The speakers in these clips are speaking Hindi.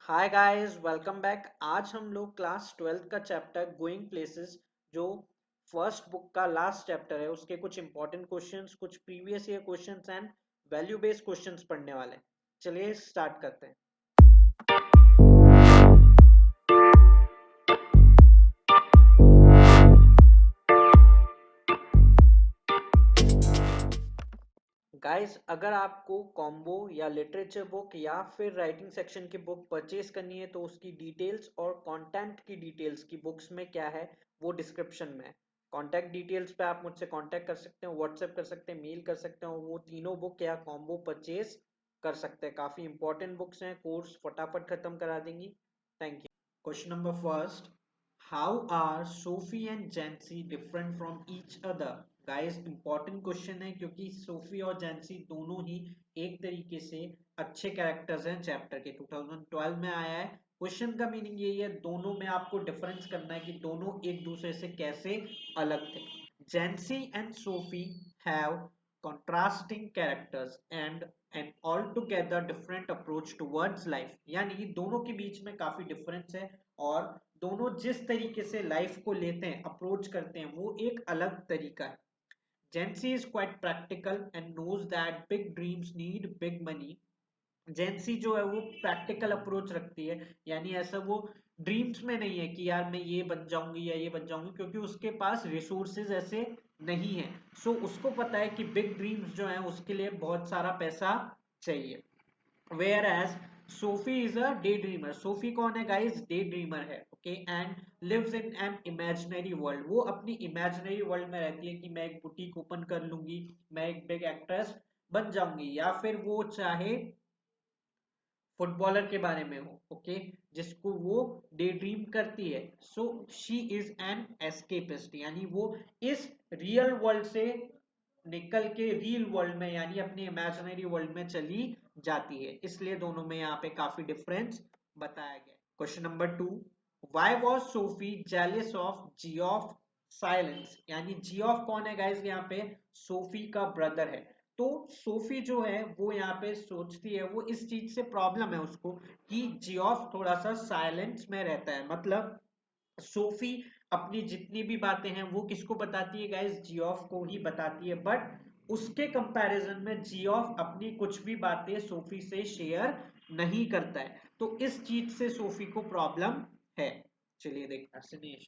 Hi guys, welcome back. आज हम लोग क्लास 12th का चैप्टर गोइंग प्लेसेस, जो फर्स्ट बुक का लास्ट चैप्टर है, उसके कुछ इंपॉर्टेंट क्वेश्चंस, कुछ previous year questions and value based questions पढ़ने वाले हैं। चलिए स्टार्ट करते हैं। गाइस, अगर आपको कॉम्बो या लिटरेचर बुक या फिर राइटिंग सेक्शन की बुक परचेज करनी है तो उसकी डिटेल्स और कंटेंट की डिटेल्स की बुक्स में क्या है वो डिस्क्रिप्शन में है। कॉन्टैक्ट डिटेल्स पे आप मुझसे कांटेक्ट कर सकते हैं, व्हाट्सएप कर सकते हैं, मेल कर सकते हैं और वो तीनों बुक या कॉम्बो परचेज कर सकते हैं। काफी इंपॉर्टेंट बुक्स हैं, कोर्स फटाफट खत्म करा देंगी। Thank you. Question number first, how are Sophie and Jansie different from each other? Guys, important question है क्योंकि सोफी और जेंसी दोनों ही एक तरीके से अच्छे कैरेक्टर्स हैं चैप्टर के। 2012 में आया है। क्वेश्चन का मीनिंग यही है, दोनों में आपको डिफरेंस करना है कि दोनों एक दूसरे से कैसे अलग थे। Jansie and Sophie have contrasting characters and an altogether different approach towards life। यानी दोनों के बीच में काफी डिफरेंस है और दोनों जिस तरीके से लाइफ को लेते हैं, अप्रोच करते हैं, वो एक अलग तरीका है। Jansie is quite practical and knows that big dreams need big money. Jansie जो है वो प्रैक्टिकल अप्रोच रखती है, यानी ऐसा वो ड्रीम्स में नहीं है कि यार मैं ये बन जाऊंगी या ये बन जाऊंगी, क्योंकि उसके पास रिसोर्सेज ऐसे नहीं है। सो उसको पता है कि बिग ड्रीम्स जो है उसके लिए बहुत सारा पैसा चाहिए। Whereas Sophie is a day dreamer. Sophie कौन है गाइस? डे ड्रीमर है। Okay, and lives in an imaginary world. वो अपनी इमेजिनरी वर्ल्ड में रहती है कि मैं एक बुटीक ओपन कर लूंगी, मैं एक बिग एक्ट्रेस बन जाऊंगी, या फिर वो चाहे फुटबॉलर के बारे में हो। ओके, जिसको वो डे ड्रीम करती है। So she is an escapist, यानी वो इस रियल वर्ल्ड से निकल के रियल वर्ल्ड में, यानी अपनी इमेजिनरी वर्ल्ड में चली जाती है। इसलिए दोनों में यहाँ पे काफी डिफरेंस बताया गया। Question number 2, why was Sophie jealous of Geoff silence? यानी जियोफ कौन है गाइस? यहाँ पे सोफी का ब्रदर है। तो सोफी जो है वो यहाँ पे सोचती है, वो इस चीज से प्रॉब्लम है उसको कि जियोफ थोड़ा सा साइलेंस में रहता है। मतलब सोफी अपनी जितनी भी बातें हैं वो किसको बताती है गाइस? जियोफ को ही बताती है। बट उसके कंपैरिजन में जियोफ अपनी कुछ भी बातें सोफी से शेयर नहीं करता है, तो इस चीज से सोफी को प्रॉब्लम है। चलिए देखते हैं।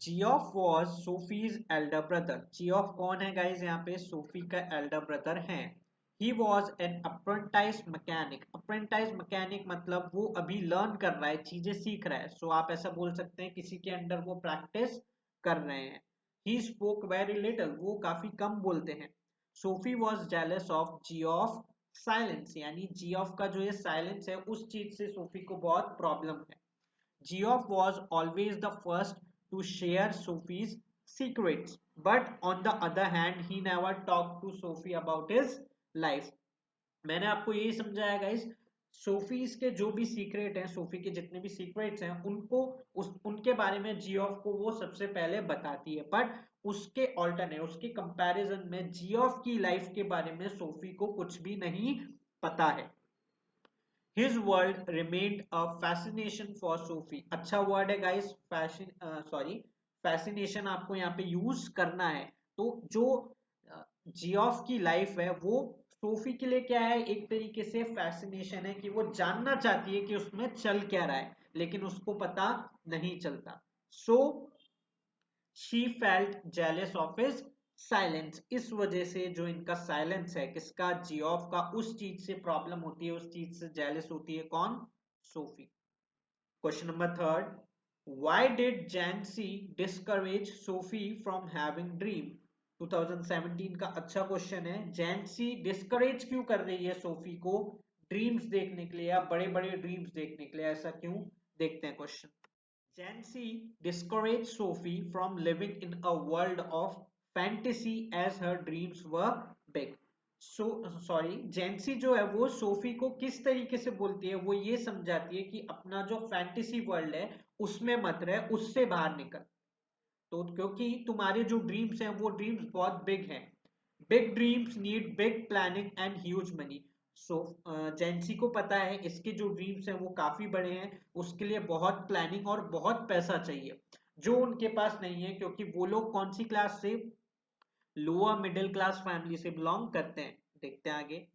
Geoff was Sophie's elder brother. Geoff कौन है गाइज? यहाँ पे सोफी का एल्डर ब्रदर है। He was an apprentice mechanic. Apprentice mechanic मतलब वो अभी लर्न कर रहा है, चीजें सीख रहा है। सो आप ऐसा बोल सकते हैं किसी के अंडर वो प्रैक्टिस कर रहे हैं। ही स्पोक वेरी लिटल, वो काफी कम बोलते हैं। Sophie was jealous of Geoff silence, यानी जियोफ का जो ये साइलेंस है उस चीज से सोफी को बहुत प्रॉब्लम है। Geoff was always the first to share Sophie's secrets, but on the other hand, he never talked to Sophie about his life. मैंने आपको यही समझाया गाइस, सोफीज के जो भी सीक्रेट हैं, सोफी के जितने भी सीक्रेट्स हैं, उनको उनके बारे में जियोफ को वो सबसे पहले बताती है। बट उसके ऑल्टरनेट, उसके कंपैरिजन में जियोफ की लाइफ के बारे में सोफी को कुछ भी नहीं पता है। His world remained a fascination for Sophie। अच्छा वर्ड है गाइस, फैसिनेशन आपको यहाँ पे यूज करना है। तो जो जियोफ की लाइफ है वो सोफी के लिए क्या है? एक तरीके से फैसिनेशन है कि वो जानना चाहती है कि उसमें चल क्या रहा है, लेकिन उसको पता नहीं चलता। So she felt jealous of his silence. इस वजह से जो इनका साइलेंस है, किसका? जियोफ का, उस चीज से प्रॉब्लम होती है, उस चीज से जेलस होती है। कौन? Sophie. Question number 3, why did Jansie discourage Sophie from having dream? 2017 का अच्छा क्वेश्चन है। जैंसी डिस्करेज क्यों कर रही है सोफी को ड्रीम्स देखने के लिए या बड़े बड़े ड्रीम्स देखने के लिए? ऐसा क्यों? देखते हैं question. Jancy discouraged Sophie from living in a world of fantasy as her dreams were big। जेंसी जो है वो सोफी को किस तरीके से बोलती है? वो ये समझाती है कि अपना जो फैंटेसी वर्ल्ड है उसमें मत रहे, उससे बाहर निकल। तो क्योंकि तुम्हारे जो ड्रीम्स हैं वो ड्रीम्स बहुत बिग हैं। Big dreams need big planning and huge money. So Jansie को पता है इसके जो ड्रीम्स हैं वो काफी बड़े हैं, उसके लिए बहुत प्लानिंग और बहुत पैसा चाहिए जो उनके पास नहीं है, क्योंकि वो लोग कौन सी क्लास से, लोअर मिडिल क्लास फैमिली से बिलोंग करते हैं। देखते हैं आगे।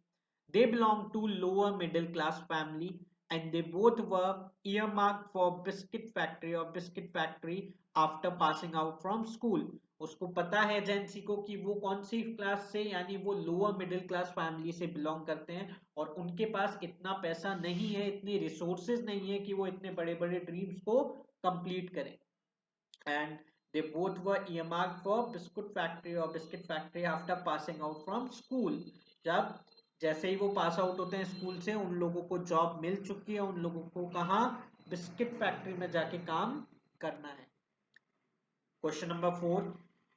They belong to lower middle class family and they both were earmarked for biscuit factory after passing out from school. उसको पता है जेंसी को कि वो कौन सी क्लास से, यानी वो लोअर मिडिल क्लास फैमिली से बिलोंग करते हैं और उनके पास इतना पैसा नहीं है, इतनी रिसोर्सेज नहीं है कि वो इतने बड़े बड़े ड्रीम्स को कंप्लीट करें। And they both were earmarked for biscuit factory after passing out from school. जब जैसे ही वो पास आउट होते हैं स्कूल से, उन लोगों को जॉब मिल चुकी है, उन लोगों को कहाँ, बिस्किट फैक्ट्री में जाके काम करना है। Question number 4,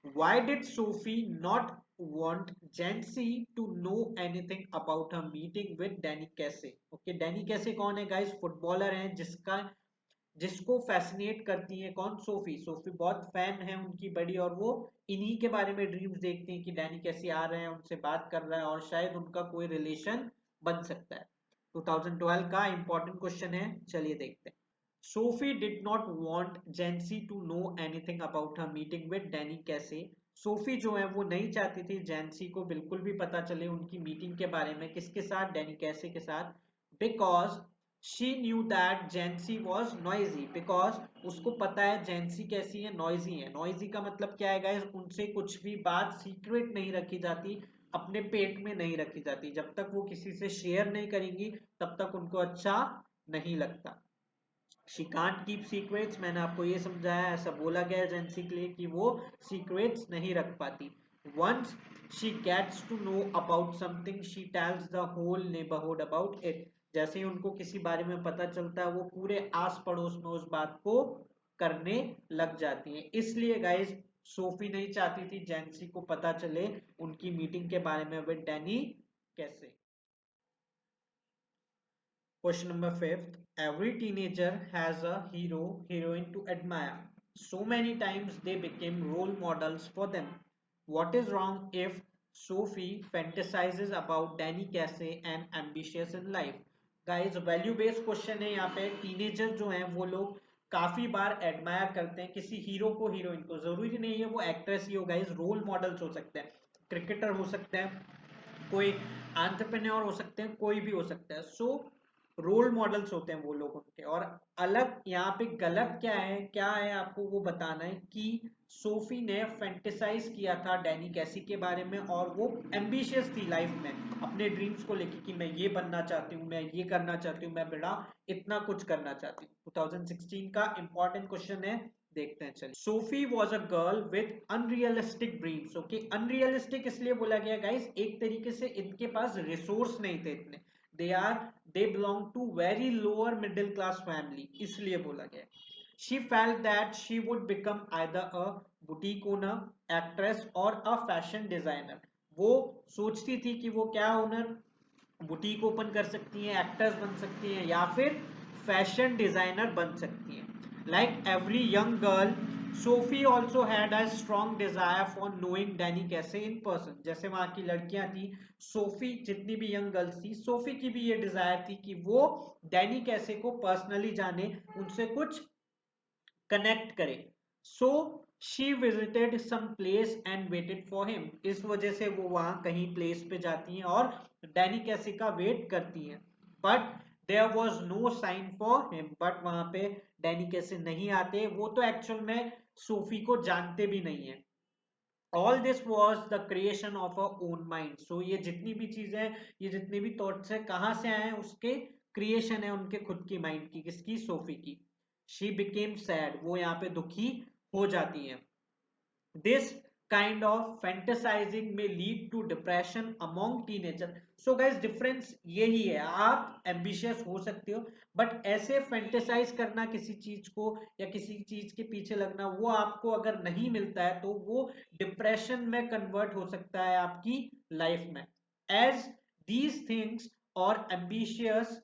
why did Sophie not want Jancy to know anything about her meeting with Danny Casey? Okay, Danny Casey कौन है गाइस? फुटबॉलर है जिसको फैसिनेट करती है कौन, सोफी। सोफी बहुत फैन है उनकी बड़ी, और वो इन्हीं के बारे में ड्रीम्स देखते हैं कि डैनी कैसे आ रहे हैं, उनसे बात कर रहा है और शायद उनका कोई रिलेशन बन सकता है। 2012 का इंपॉर्टेंट क्वेश्चन है, चलिए देखते हैं। Sophie did not want Jansie to know anything about her meeting with Danny कैसे। सोफी जो है वो नहीं चाहती थी जेंसी को बिल्कुल भी पता चले उनकी मीटिंग के बारे में, किसके साथ, डैनी कैसे के साथ। Because she knew that जेंसी was noisy, because उसको पता है जेंसी कैसी है, नॉइजी है। नॉइजी का मतलब क्या है गाइस? उनसे कुछ भी बात सीक्रेट नहीं रखी जाती, अपने पेट में नहीं रखी जाती। जब तक वो किसी से शेयर नहीं करेंगी तब तक उनको अच्छा नहीं लगता। शी कांट कीप सीक्रेट्स, मैंने आपको ये समझाया, ऐसा बोला गया है जेंसी के लिए कि वो सीक्रेट्स नहीं रख पाती। Once she gets to know about something she tells the whole neighbourhood about it. जैसे ही उनको किसी बारे में पता चलता है वो पूरे आस पड़ोस में उस बात को करने लग जाती है। इसलिए गाइस सोफी नहीं चाहती थी जेंसी को पता चले उनकी मीटिंग के बारे में विद डैनी कैसे। Question number 5th. Every teenager has a hero, heroine to admire. So many times they became role models for them. What is wrong if Sophie fantasizes about Danny Casey and ambitious in life? Guys, value based question है यहाँ पे। टीनेजर जो हैं वो लोग काफी बार एडमायर करते हैं किसी हीरो को, हीरोइन को। जरूरी नहीं है वो एक्ट्रेस ही हो गाइस, रोल मॉडल्स हो सकते हैं, क्रिकेटर हो सकते हैं, कोई एंटरप्रेन्योर हो सकते हैं, कोई भी हो सकता है। सो रोल मॉडल्स होते हैं वो लोग उनके। और अलग यहाँ पे गलत क्या है आपको वो बताना है कि सोफी ने फैंटेसाइज किया था डैनी कैसी के बारे में, और वो एम्बिशियस थी लाइफ में अपने ड्रीम्स को लेके कि मैं ये बनना चाहती हूँ, मैं ये करना चाहती हूँ, मैं बड़ा इतना कुछ करना चाहती हूँ। 2016 का इंपॉर्टेंट क्वेश्चन है, देखते हैं चलिए। Sophie was a girl with unrealistic dreams. Okay, unrealistic इसलिए बोला गया गाइस, एक तरीके से इनके पास रिसोर्स नहीं थे इतने, they belong to very lower middle class family, इसलिए बोला गया। She felt that she would become either a boutique owner, actress और अ फैशन डिजाइनर। वो सोचती थी कि वो क्या ओनर, बुटीक ओपन कर सकती हैं, एक्टर्स बन सकती हैं, या फिर फैशन डिजाइनर बन सकती हैं। Like every young girl, Sophie also had a strong desire for knowing Danny कैसे इन पर्सन। जैसे वहां की लड़कियां थी, सोफी जितनी भी यंग गर्ल्स थी, सोफी की भी ये डिजायर थी कि वो डैनी कैसे को पर्सनली जाने, उनसे कुछ कनेक्ट करे। So she visited some place and waited for him. इस वजह से वो वहां कहीं प्लेस पे जाती हैं और डैनी कैसी का वेट करती हैं। But there was no sign for him, but वहां पे डैनी कैसे नहीं आते, वो तो एक्चुअल में सोफी को जानते भी नहीं है। All this was the creation of a own mind. So ये जितनी भी चीजें, ये जितने भी थॉट्स है, कहां से आए हैं? उसके क्रिएशन है उनके खुद की माइंड की, किसकी, सोफी की। शी बिकेम सैड, वो यहाँ पे दुखी हो जाती है। दिस काइंड ऑफ फैंटेसाइजिंग में lead to depression among teenager. So guys difference यही है, आप एम्बिशियस हो सकते हो बट ऐसे फैंटेसाइज करना किसी चीज को या किसी चीज के पीछे लगना, वो आपको अगर नहीं मिलता है तो वो डिप्रेशन में कन्वर्ट हो सकता है आपकी लाइफ में। एज दीज थिंग्स और एम्बिशियस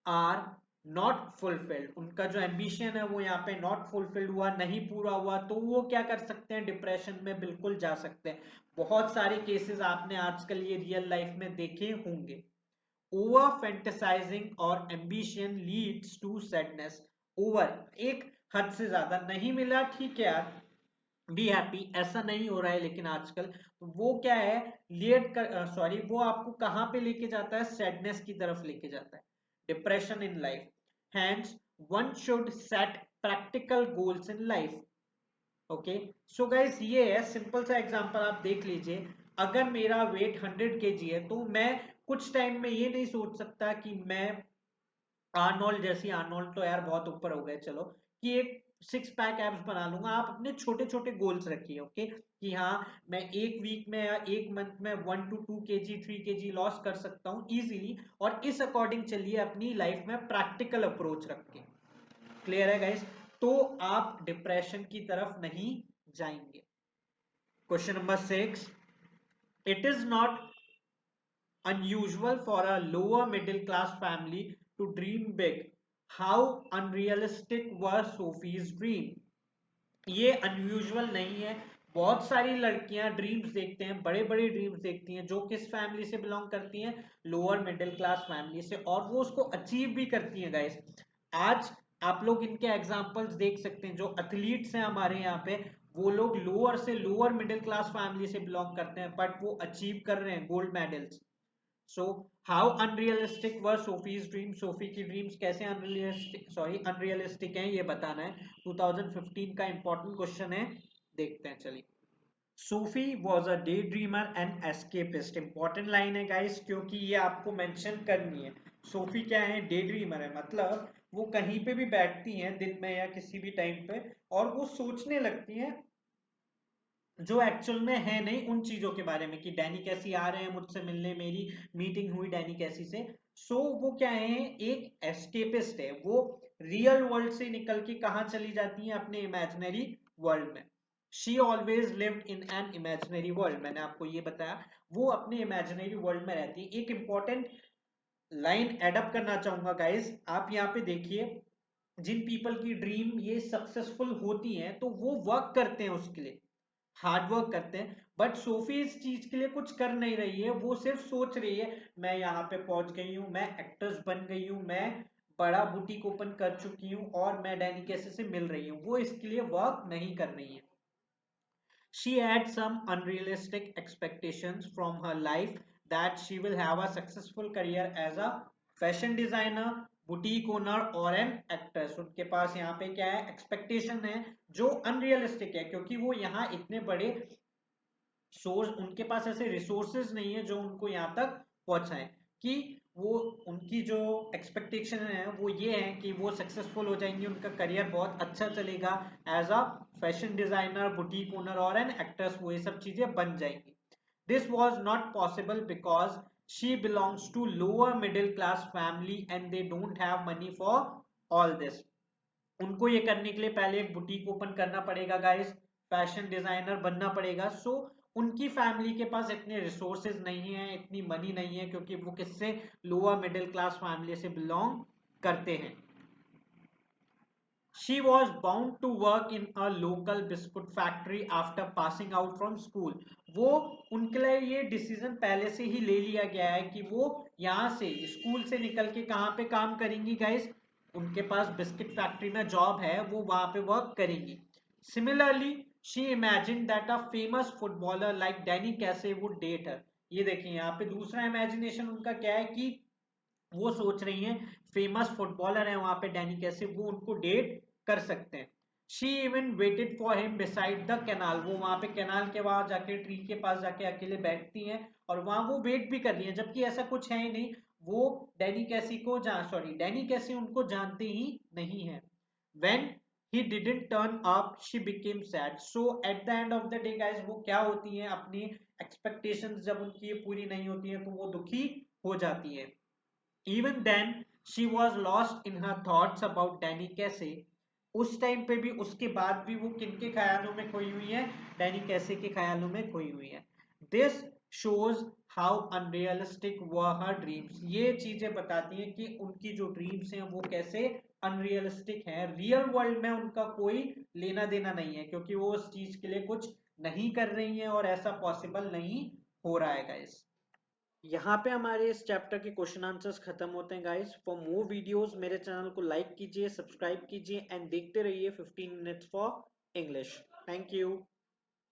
आर नॉट फुलफिल्ड, उनका जो एम्बिशन है वो यहाँ पे नॉट फुलफिल्ड हुआ, नहीं पूरा हुआ, तो वो क्या कर सकते हैं, डिप्रेशन में बिल्कुल जा सकते हैं। बहुत सारे केसेस आपने आजकल ये रियल लाइफ में देखे होंगे। ओवर फेंटेसाइजिंग और ambition leads to sadness. Over, एक हद से ज्यादा नहीं मिला, ठीक है यार, बी हैप्पी, ऐसा नहीं हो रहा है, लेकिन आजकल तो वो क्या है, लीड कर सॉरी वो आपको कहां पे लेके जाता है, सैडनेस की तरफ लेके जाता है, depression in life. Hence one should set practical goals in life. Okay, so guys ये है सिंपल सा एग्जांपल, आप देख लीजिए। अगर मेरा वेट 100 kg है तो मैं कुछ टाइम में ये नहीं सोच सकता कि मैं आर्नोल्ड जैसी, आर्नोल्ड तो यार बहुत ऊपर हो गए चलो, कि एक सिक्स पैक एब्स बना लूंगा। आप अपने छोटे छोटे गोल्स रखिए, ओके, कि हाँ मैं एक वीक में या एक मंथ में 1 to 2 kg 3 kg लॉस कर सकता हूँ इजीली, और इस अकॉर्डिंग चलिए अपनी लाइफ में प्रैक्टिकल अप्रोच रख के। क्लियर है गाइस? तो आप डिप्रेशन की तरफ नहीं जाएंगे। Question number 6, it is not unusual for a lower middle class family to dream big. How unrealistic were Sophie's dream? ये अनयूजुअल नहीं है। बहुत सारी लड़कियां ड्रीम्स देखते हैं, बड़े बड़े ड्रीम्स देखती हैं, जो किस फैमिली से बिलोंग करती हैं, लोअर मिडिल क्लास फैमिली से, और वो उसको अचीव भी करती हैं गाइस। आज आप लोग इनके एग्जांपल्स देख सकते हैं, जो एथलीट्स हैं हमारे यहाँ पे, वो लोग लोअर से लोअर मिडिल क्लास फैमिली से बिलोंग करते हैं, बट वो अचीव कर रहे हैं gold medals. So how unrealistic were Sophie's dream? Sophie की ड्रीम्स कैसे अनरियलिस्टिक हैं, ये बताना है। 2015 का इंपॉर्टेंट क्वेश्चन है, देखते हैं चलिए। Sophie was a day dreamer and escapist. Important line है गाइस, क्योंकि ये आपको मेंशन करनी है। सोफी क्या है? डे ड्रीमर है, मतलब वो कहीं पे भी बैठती हैं दिन में या किसी भी टाइम पे, और वो सोचने लगती हैं जो एक्चुअल में है नहीं उन चीजों के बारे में, कि डैनी कैसी आ रहे हैं मुझसे मिलने, मेरी मीटिंग हुई डैनी कैसी से। सो वो क्या है, एक एस्केपिस्ट है, वो रियल वर्ल्ड से निकल के कहां चली जाती है, अपने इमेजिनरी वर्ल्ड में। She always lived in an imaginary world, मैंने आपको ये बताया, वो अपने इमेजिनरी वर्ल्ड में रहती है। एक इंपॉर्टेंट लाइन एडअप करना चाहूंगा गाइस, आप यहाँ पे देखिए, जिन पीपल की ड्रीम ये सक्सेसफुल होती हैं तो वो वर्क करते हैं उसके लिए, हार्ड वर्क करते हैं। बट सोफी इस चीज के लिए कुछ कर नहीं रही है, वो सिर्फ सोच रही है मैं यहाँ पे पहुंच गई हूँ, मैं एक्ट्रेस बन गई हूँ, मैं बड़ा बुटीक ओपन कर चुकी हूँ, और मैं डैनी कैसे से मिल रही हूँ, वो इसके लिए वर्क नहीं कर रही है। She had some unrealistic expectations from her life, that she will have a successful career as a fashion designer, boutique owner और an actress। उनके पास यहाँ पे क्या है, एक्सपेक्टेशन है जो अनरियलिस्टिक है, क्योंकि वो यहाँ इतने बड़े सोर्स, उनके पास ऐसे रिसोर्सेज नहीं है जो उनको यहाँ तक पहुंचाए, कि वो, उनकी जो एक्सपेक्टेशन है वो ये है कि वो सक्सेसफुल हो जाएंगी, उनका करियर बहुत अच्छा चलेगा as a fashion designer, boutique owner और एन एक्ट्रेस, वो ये सब चीजें बन जाएंगी। This was not possible because she belongs to lower middle class family and they don't have money for all this. उनको ये करने के लिए पहले एक बुटीक ओपन करना पड़ेगा गाइस, फैशन डिजाइनर बनना पड़ेगा। सो उनकी फैमिली के पास इतने रिसोर्सेज नहीं है, इतनी मनी नहीं है, क्योंकि वो किससे, लोअर मिडिल क्लास फैमिली से बिलोंग करते हैं। She was bound to work in a local biscuit factory after passing out from school. वो, उनके लिए ये डिसीजन पहले से ही ले लिया गया है कि वो यहाँ से स्कूल से निकल के कहाँ पे काम करेंगी गाइस, उनके पास बिस्किट फैक्ट्री में जॉब है, वो वहां पे वर्क करेंगी। Similarly, she imagined that a famous footballer like Danny Casey would date her. ये देखिए यहाँ पे दूसरा इमेजिनेशन उनका क्या है, कि वो सोच रही हैं फेमस फुटबॉलर है वहां पे डैनी कैसे, वो उनको डेट कर सकते हैं। She even weighted for him beside the canal, वो वहां पे कैनाल के वहां जाके, ट्री के पास जाके अकेले बैठती हैं, और वहां वो वेट भी कर रही है, जबकि ऐसा कुछ है ही नहीं। वो डैनी कैसी को डैनी कैसी उनको जानते ही नहीं है। When he didn't turn up, she became sad. So at the end of the day guys, वो क्या होती हैं, अपनी expectations जब उनकी पूरी नहीं होती हैं तो वो दुखी हो जाती है। Even then, she was lost in her thoughts about Danny कैसे। उस टाइम पे भी, उसके बाद भी वो किनके ख्यालों में खोई हुई है, डैनी कैसे के ख्यालों में खोई हुई है। This shows how unrealistic were her dreams. ये चीजें बताती हैं कि उनकी जो ड्रीम्स हैं वो कैसे अनरियलिस्टिक हैं, रियल वर्ल्ड में उनका कोई लेना देना नहीं है, क्योंकि वो उस चीज के लिए कुछ नहीं कर रही हैं और ऐसा पॉसिबल नहीं हो रहा है गाइस। यहाँ पे हमारे इस चैप्टर के क्वेश्चन आंसर्स खत्म होते हैं गाइस। फॉर मोर वीडियोस मेरे चैनल को लाइक कीजिए, सब्सक्राइब कीजिए एंड देखते रहिए 15 minutes for English. Thank you.